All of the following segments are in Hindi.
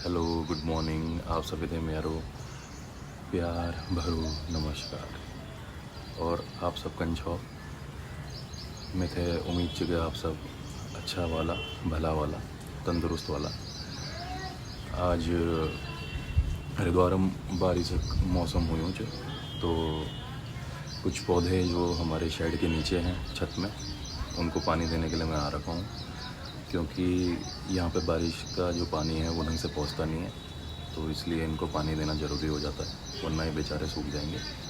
हेलो गुड मॉर्निंग आप सभी थे मेरो प्यार भरू नमस्कार और आप सब कंछो में थे उम्मीद जगह आप सब अच्छा वाला भला वाला तंदुरुस्त वाला। आज हरिद्वार में बारिश मौसम हुई तो कुछ पौधे जो हमारे शेड के नीचे हैं छत में उनको पानी देने के लिए मैं आ रखा हूँ, क्योंकि यहाँ पे बारिश का जो पानी है वो ढंग से पहुँचता नहीं है, तो इसलिए इनको पानी देना ज़रूरी हो जाता है, वरना ये बेचारे सूख जाएंगे।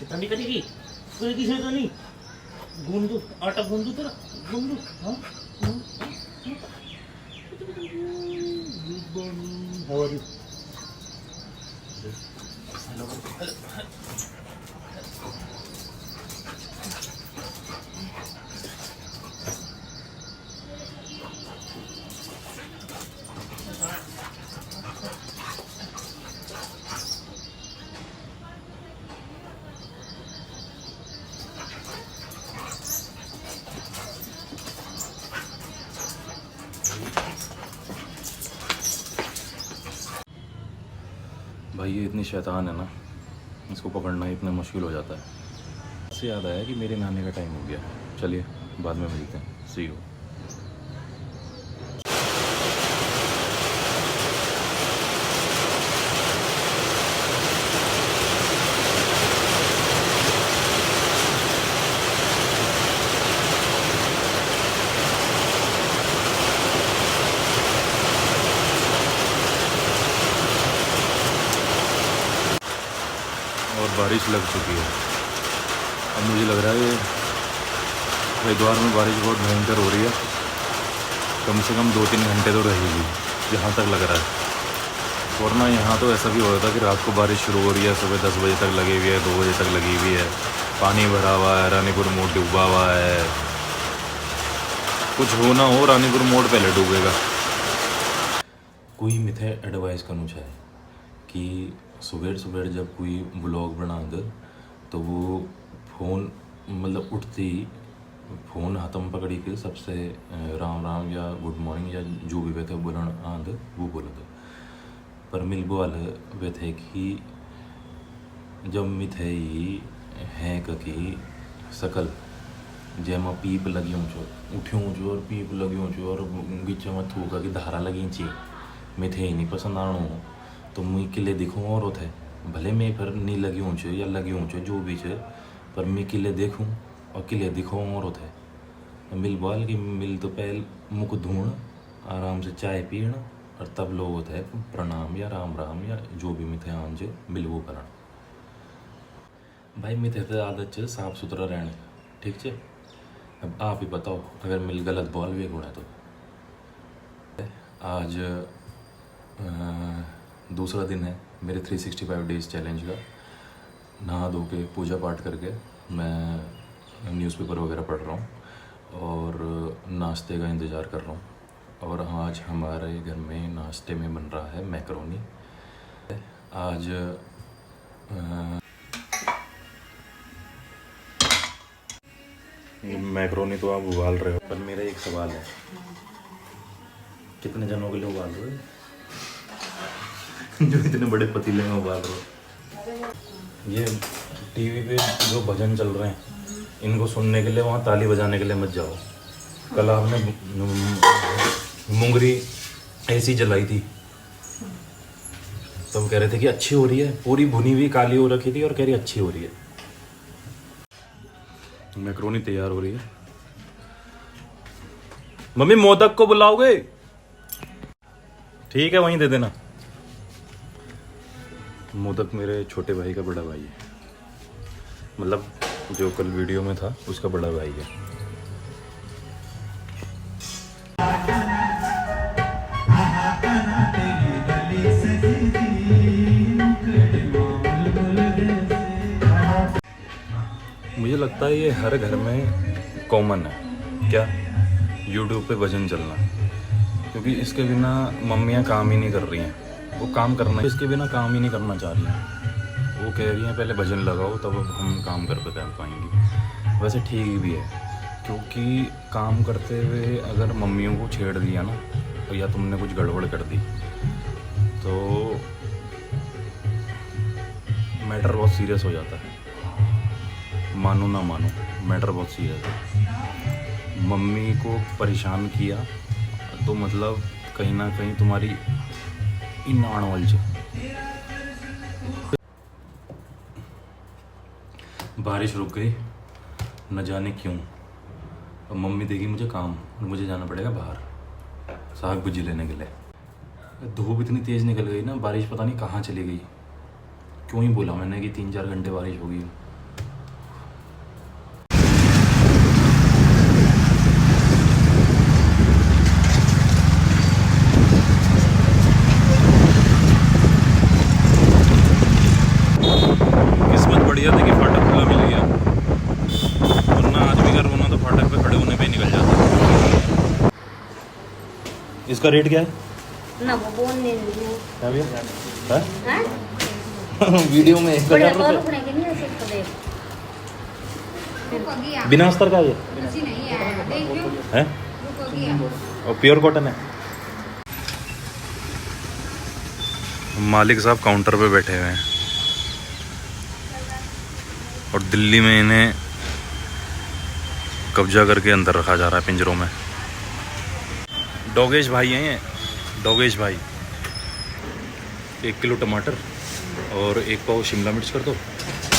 ठंडी करेगी पूरी की तो नहीं गूंदू आटा गूंदू तेरा गूंदू हाँ हाउ आर यू भाई ये इतनी शैतान है ना, इसको पकड़ना ही इतना मुश्किल हो जाता है। इससे याद आया कि मेरे नहाने का टाइम हो गया। चलिए बाद में मिलते हैं, सी यू। और बारिश लग चुकी है। अब मुझे लग रहा है ये हरिद्वार में बारिश बहुत भयंकर हो रही है, कम से कम 2-3 घंटे तो रहेगी जहाँ तक लग रहा है। वरना यहाँ तो ऐसा भी हो रहा था कि रात को बारिश शुरू हो रही है, सुबह 10 बजे तक लगी हुई है, 2 बजे तक लगी हुई है, पानी भरा हुआ है, रानीपुर मोड़ डूबा हुआ है। कुछ हो ना हो रानीपुर मोड़ पहले डूबेगा। कोई मिथे एडवाइस करना चाहे कि सुबह सुबह जब कोई ब्लॉग बना दे तो वो फ़ोन मतलब उठते ही फ़ोन हाथम पकड़ी के सबसे राम राम या गुड मॉर्निंग या जो भी वे थे बोलन आंद वो बोल दो। पर मिल बोल वे थे कि जब मिथे ही हैं की सकल जैमा पीप लगी उठ्यूँ छो और पीप लगी छो और बीच में थूका की धारा लगी ची मिथे ही नहीं पसंद आणु तो मुई किले दिखूँ और थे भले मैं फिर नहीं लगी हूँ या लगी हूँ जो भी है, पर मैं किले देखूँ और किले दिखूँ और थे मिल बाल की मिल तो पहल मुख धोण आराम से चाय पीण और तब लोग होते हैं प्रणाम या राम राम या जो भी मिथे आंज मिल वो करण। भाई मिथे तो आदत है साफ सुथरा रहने, ठीक है। अब आप ही बताओ अगर मिल गलत बॉल भी गुण है तो। आज दूसरा दिन है मेरे 365 डेज़ चैलेंज का। नहा धो के पूजा पाठ करके मैं न्यूज़पेपर वगैरह पढ़ रहा हूँ और नाश्ते का इंतज़ार कर रहा हूँ। और आज हमारे घर में नाश्ते में बन रहा है मैकरोनी। आज मैकरोनी तो आप उबाल रहे हो, पर मेरा एक सवाल है, कितने जनों के लिए उबाल रहे हो जो इतने बड़े पतीले में उबाल रहे हो। ये टीवी पे जो भजन चल रहे हैं इनको सुनने के लिए वहाँ ताली बजाने के लिए मत जाओ। कल आपने मुंगरी ऐसी जलाई थी तो हम कह रहे थे कि अच्छी हो रही है, पूरी भुनी हुई काली हो रखी थी और कह रही अच्छी हो रही है। मैकरोनी तैयार हो रही है। मम्मी मोदक को बुलाओगे? ठीक है वहीं दे देना। मोदक मेरे छोटे भाई का बड़ा भाई है, मतलब जो कल वीडियो में था उसका बड़ा भाई है। मुझे लगता है ये हर घर में कॉमन है क्या, यूट्यूब पे भजन चलना, क्योंकि इसके बिना मम्मियाँ काम ही नहीं कर रही हैं। वो काम करना, इसके बिना काम ही नहीं करना चाह रही हैं। वो कह रही हैं पहले भजन लगाओ तब हम काम कर पाएंगे। वैसे ठीक भी है, क्योंकि काम करते हुए अगर मम्मियों को छेड़ दिया ना, तो या तुमने कुछ गड़बड़ कर दी तो मैटर बहुत सीरियस हो जाता है। मानो ना मानो, मैटर बहुत सीरियस है। मम्मी को परेशान किया तो मतलब कहीं ना कहीं तुम्हारी इनाण वलझे। बारिश रुक गई, न जाने क्यों। अब मम्मी देगी मुझे काम और मुझे जाना पड़ेगा बाहर साग भुजी लेने के लिए। धूप इतनी तेज़ निकल गई ना, बारिश पता नहीं कहाँ चली गई। क्यों ही बोला मैंने कि 3-4 घंटे बारिश होगी। किस्मत बढ़िया थी कि फाटक खुला मिल गया, वरना आदमी का रोना तो फाटक पे खड़े होने पे ही निकल जाता। इसका रेट क्या है ना वो बोलने नहीं क्या भैया? हैं वीडियो में 1000 रुपये रुकने के लिए सिर्फ दे बिना अस्तर का ये है और प्योर कॉटन है। मालिक साहब काउंटर पे बैठे हुए हैं और दिल्ली में इन्हें कब्जा करके अंदर रखा जा रहा है पिंजरों में। डोगेश भाई हैं ये, डोगेश भाई। 1 किलो टमाटर और 1 पाव शिमला मिर्च कर दो।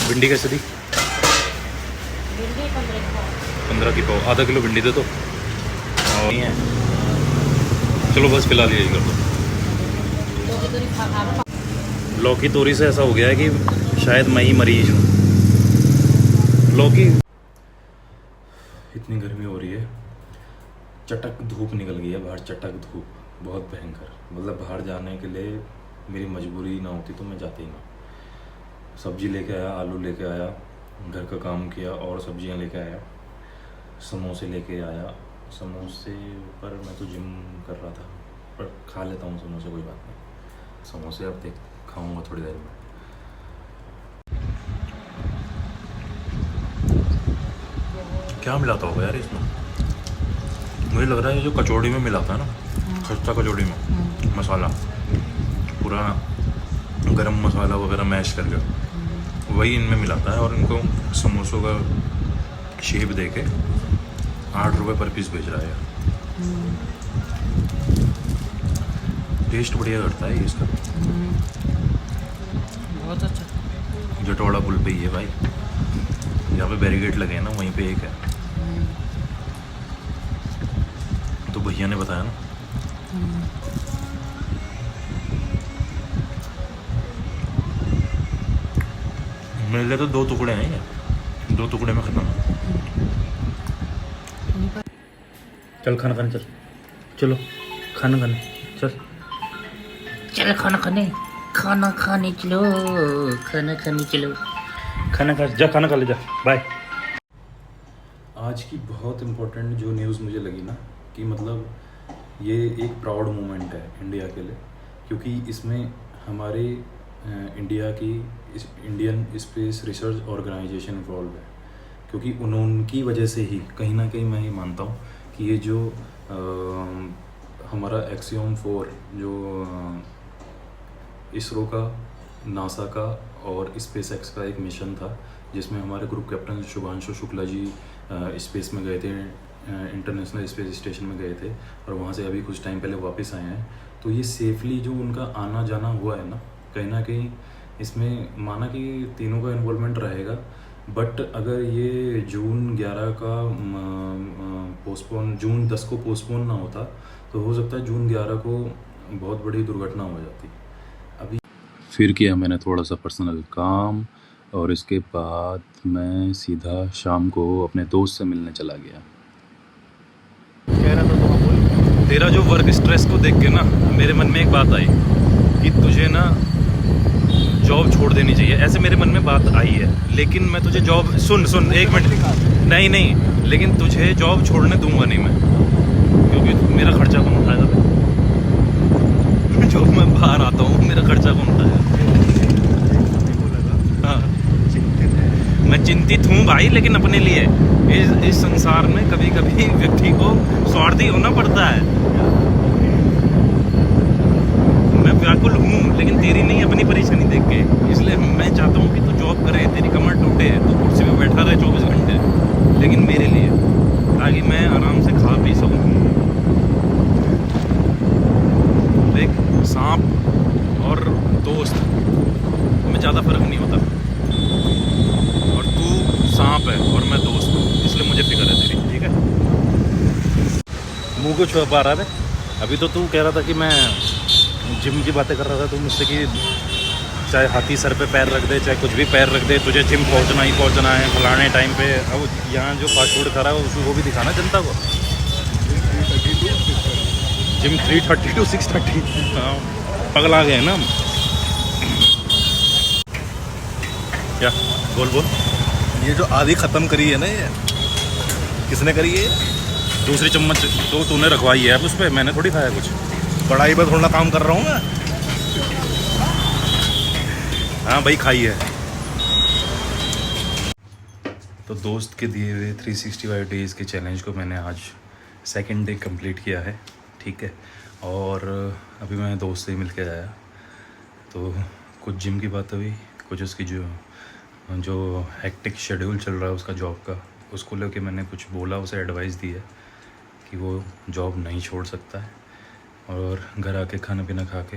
भिंडी कैसे दी? 15 की पाव। आधा किलो भिंडी दे दो। और नहीं है, चलो बस फिलहाल यही कर दो। लौकी तोरी से ऐसा हो गया है कि शायद मैं ही मरीज हूँ। लौकी, इतनी गर्मी हो रही है, चटक धूप निकल गई है बाहर, चटक धूप बहुत भयंकर। मतलब बाहर जाने के लिए मेरी मजबूरी ना होती तो मैं जाती ही ना। सब्जी लेके आया, आलू लेके आया, घर का काम किया और सब्जियां लेके आया, समोसे लेके आया। समोसे पर मैं तो जिम कर रहा था, पर खा लेता हूँ समोसे, कोई बात नहीं। समोसे अब देख खाऊंगा थोड़ी देर में। क्या मिलाता होगा यार इसमें? मुझे लग रहा है ये जो कचौड़ी में मिलाता है ना, खस्ता कचौड़ी में मसाला, पूरा गरम मसाला वगैरह मैश करके वही इनमें मिलाता है और इनको समोसों का शेप दे के 8 रुपये पर पीस बेच रहा है। टेस्ट बढ़िया करता है ये इसका, बहुत अच्छा। जटोड़ा पुल पे ही है भाई, यहाँ पे बैरिकेड लगे हैं ना, वहीं पे एक है। तो भैया ने बताया ना। मेरे लिए तो 2 टुकड़े हैं ये, 2 टुकड़े में ख़त्म। चल खाना खाने चल, चलो खाना खाने चल, चल खाना खाने चलो, खाना खाने चलो। खाना खा जा, खाना खा ले जा, बाय। आज की बहुत इम्पोर्टेंट जो न्यूज़ मुझे लगी ना, कि मतलब ये एक प्राउड मोमेंट है इंडिया के लिए, क्योंकि इसमें हमारे इंडिया की Indian space research organisation involve है। क्योंकि उनकी वजह से ही कहीं ना कहीं मैं ये मानता हूँ कि ये जो हमारा एक्सियोम 4 जो इसरो का, नासा का और स्पेस एक्स का एक मिशन था, जिसमें हमारे group captain Shubhanshu Shukla ji space में गए थे, इंटरनेशनल स्पेस स्टेशन में गए थे और वहाँ से अभी कुछ टाइम पहले वापस आए हैं। तो ये सेफली जो उनका आना जाना हुआ है ना, कहीं ना कहीं इसमें माना कि तीनों का इन्वॉल्वमेंट रहेगा। बट अगर ये जून 11 का जून 10 को पोस्टपोन ना होता तो हो सकता है जून 11 को बहुत बड़ी दुर्घटना हो जाती। अभी फिर किया मैंने थोड़ा सा पर्सनल काम और इसके बाद मैं सीधा शाम को अपने दोस्त से मिलने चला गया। कह रहा था तो तेरा जो वर्क स्ट्रेस को देख के ना मेरे मन में एक बात आई कि तुझे ना जॉब छोड़ देनी चाहिए, ऐसे मेरे मन में बात आई है। लेकिन मैं तुझे जॉब सुन एक मिनट, नहीं लेकिन तुझे जॉब छोड़ने दूंगा नहीं मैं, क्योंकि मेरा खर्चा कौन उठाएगा? जब मैं बाहर आता हूँ मेरा खर्चा कौन उठाएगा? हाँ, मैं चिंतित हूँ भाई, लेकिन अपने लिए। इस संसार में कभी कभी व्यक्ति को स्वार्थी होना पड़ता है। मैं व्याकुल हूँ, लेकिन तेरी नहीं, अपनी परेशानी देख के। इसलिए मैं चाहता हूँ कि तू जॉब करे, तेरी कमर टूटे, तू कुर्सी पे बैठा रहे 24 घंटे, लेकिन मेरे लिए, ताकि मैं आराम से खा पी सकूँ। देख, सांप और दोस्त में ज़्यादा फर्क नहीं होता, और तू सांप है और मैं दोस्त हूँ, इसलिए मुझे फिक्र है तेरी, ठीक है? मुँह को छुपा रहा है। अभी तो तू कह रहा था कि मैं जिम की बातें कर रहा था तू मुझसे, कि चाहे हाथी सर पे पैर रख दे, चाहे कुछ भी पैर रख दे, तुझे जिम पहुंचना ही पहुंचना है फलाने टाइम पे। अब यहाँ जो फास्ट फूड खा रहा है उसको वो भी दिखाना जनता को। Gym 3:30 to 6:30। हाँ, पगला गए ना हम। क्या बोल ये जो आधी ख़त्म करी है ना, ये किसने करी है? दूसरी चम्मच तो तूने रखवाई है अब उस पर, मैंने थोड़ी खाया कुछ। पढ़ाई पर थोड़ा काम कर रहा हूँ मैं। हाँ भाई, खाई है। तो दोस्त के दिए हुए 365 डेज़ के चैलेंज को मैंने आज सेकंड डे कंप्लीट किया है, ठीक है? और अभी मैं दोस्त से ही मिल के आया, तो कुछ जिम की बात हुई, कुछ उसकी जो हेक्टिक शेड्यूल चल रहा है उसका जॉब का, उसको लेके मैंने कुछ बोला, उसे एडवाइस दी है कि वो जॉब नहीं छोड़ सकता है, और घर आके खाना पीना खा के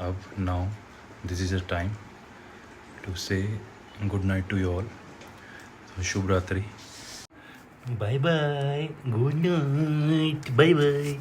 अब now this is a time to say good night to you all. तो शुभ रात्रि, bye bye, good night, bye bye.